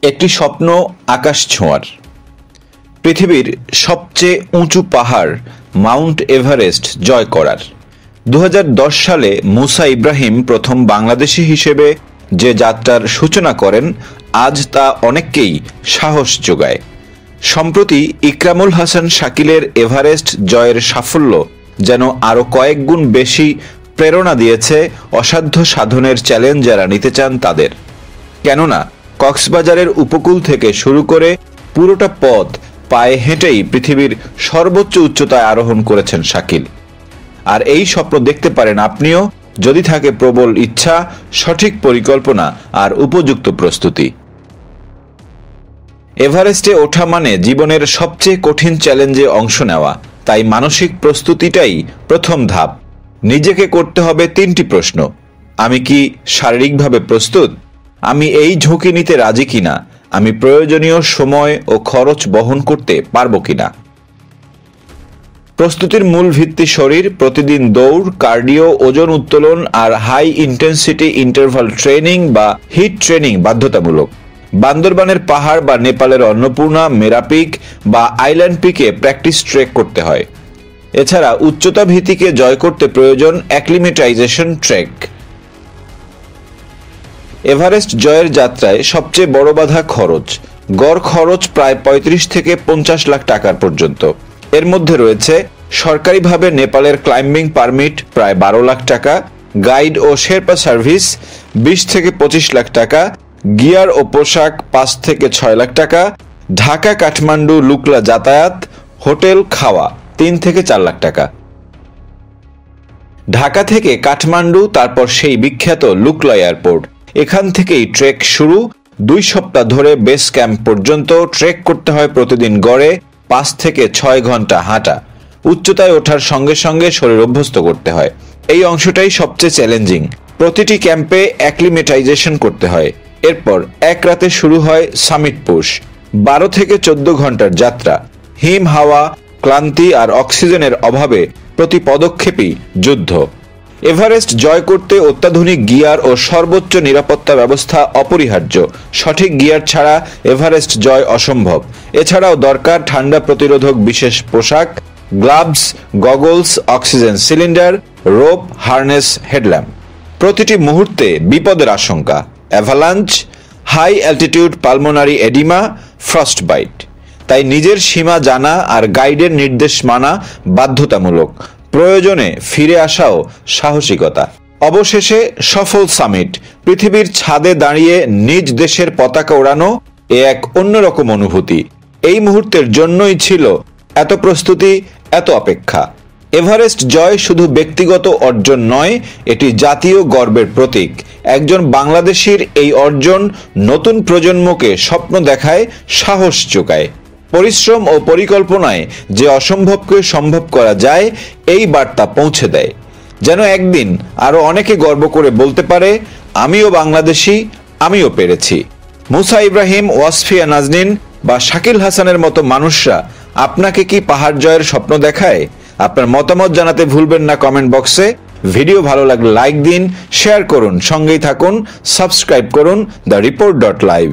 একটি স্বপ্ন আকাশ ছোঁয়ার। পৃথিবীর সবচেয়ে উঁচু পাহাড় মাউন্ট এভারেস্ট জয় করার 2010 সালে মুসা ইব্রাহিম প্রথম বাংলাদেশি হিসেবে যে যাত্রার সূচনা করেন, আজ তা অনেককেই সাহস যোগায়। সম্প্রতি ইকরামুল হাসান শাকিলের এভারেস্ট জয়ের সাফল্য যেন আরও কয়েক গুণ বেশি প্রেরণা দিয়েছে অসাধ্য সাধনের চ্যালেঞ্জ যারা নিতে চান তাদের। কেননা কক্সবাজারের উপকূল থেকে শুরু করে পুরোটা পথ পায়ে হেঁটেই পৃথিবীর সর্বোচ্চ উচ্চতায় আরোহণ করেছেন শাকিল। আর এই স্বপ্ন দেখতে পারেন আপনিও, যদি থাকে প্রবল ইচ্ছা, সঠিক পরিকল্পনা আর উপযুক্ত প্রস্তুতি। এভারেস্টে ওঠা মানে জীবনের সবচেয়ে কঠিন চ্যালেঞ্জে অংশ নেওয়া, তাই মানসিক প্রস্তুতিটাই প্রথম ধাপ। নিজেকে করতে হবে 3টি প্রশ্ন: আমি কি শারীরিকভাবে প্রস্তুত? আমি এই ঝুঁকি নিতে রাজি কিনা? আমি প্রয়োজনীয় সময় ও খরচ বহন করতে পারবো কিনা? প্রস্তুতির মূল ভিত্তি শরীর। প্রতিদিন দৌড়, কার্ডিও, ওজন উত্তোলন আর হাই ইন্টেন্সিটি ইন্টারভাল ট্রেনিং বা হিট ট্রেনিং বাধ্যতামূলক। বান্দরবানের পাহাড় বা নেপালের অন্নপূর্ণা, মেরাপিক বা আইল্যান্ড পিকে প্র্যাকটিস ট্রেক করতে হয়। এছাড়া উচ্চতা ভীতিকে জয় করতে প্রয়োজন অ্যাক্লিমেটাইজেশন ট্রেক। এভারেস্ট জয়ের যাত্রায় সবচেয়ে বড় বাধা খরচ। গড় খরচ প্রায় 35 থেকে 50 লাখ টাকার পর্যন্ত। এর মধ্যে রয়েছে সরকারিভাবে নেপালের ক্লাইম্বিং পারমিট প্রায় 12 লাখ টাকা, গাইড ও শেরপা সার্ভিস 20 থেকে 25 লাখ টাকা, গিয়ার ও পোশাক 5 থেকে 6 লাখ টাকা, ঢাকা কাঠমান্ডু লুকলা যাতায়াত, হোটেল খাওয়া 3 থেকে 4 লাখ টাকা। ঢাকা থেকে কাঠমান্ডু, তারপর সেই বিখ্যাত লুকলা এয়ারপোর্ট। এখান থেকেই ট্রেক শুরু। 2 সপ্তাহ ধরে বেস ক্যাম্প পর্যন্ত ট্রেক করতে হয়। প্রতিদিন গড়ে 5 থেকে 6 ঘন্টা হাঁটা। উচ্চতায় ওঠার সঙ্গে সঙ্গে শরীর অভ্যস্ত করতে হয়। এই অংশটাই সবচেয়ে চ্যালেঞ্জিং। প্রতিটি ক্যাম্পে অ্যাক্লিমেটাইজেশন করতে হয়। এরপর এক রাতে শুরু হয় সামিট পুশ। 12 থেকে 14 ঘন্টার যাত্রা। হিম, হাওয়া, ক্লান্তি আর অক্সিজেনের অভাবে প্রতি পদক্ষেপই যুদ্ধ। এভারেস্ট জয় করতে অত্যাধুনিক গিয়ার ও সর্বোচ্চ নিরাপত্তা ব্যবস্থা অপরিহার্য। সঠিক গিয়ার ছাড়া এভারেস্ট জয় অসম্ভব। এছাড়াও দরকার ঠান্ডা প্রতিরোধক বিশেষ পোশাক, gloves, goggles, oxygen cylinder, rope, harness, headlamp. প্রতিটি মুহূর্তে বিপদের আশঙ্কা। Avalanche, high altitude pulmonary oedema, frostbite. তাই নিজের সীমা জানা আর গাইডের নির্দেশ মানা বাধ্যতামূলক। প্রয়োজনে ফিরে আসাও সাহসিকতা। অবশেষে সফল সামিট। পৃথিবীর ছাদে দাঁড়িয়ে নিজ দেশের পতাকা ওড়ানো এ এক অন্যরকম অনুভূতি। এই মুহূর্তের জন্যই ছিল এত প্রস্তুতি, এত অপেক্ষা। এভারেস্ট জয় শুধু ব্যক্তিগত অর্জন নয়, এটি জাতীয় গর্বের প্রতীক। একজন বাংলাদেশীর এই অর্জন নতুন প্রজন্মকে স্বপ্ন দেখায়, সাহস যোগায়। পরিশ্রম ও পরিকল্পনায় যে অসম্ভবকে সম্ভব করা যায়, এই বার্তা পৌঁছে দেয়। যেন একদিন আরো অনেকে গর্ব করে বলতে পারে, আমিও বাংলাদেশি, আমিও পেরেছি। মুসা ইব্রাহিম, ওয়াসফিয়া নাজনীন বা শাকিল হাসানের মতো মানুষরা আপনাকে কি পাহাড় জয়ের স্বপ্ন দেখায়? আপনার মতামত জানাতে ভুলবেন না কমেন্ট বক্সে। ভিডিও ভালো লাগলে লাইক দিন, শেয়ার করুন, সঙ্গেই থাকুন, সাবস্ক্রাইব করুন দ্য রিপোর্ট.লাইভ।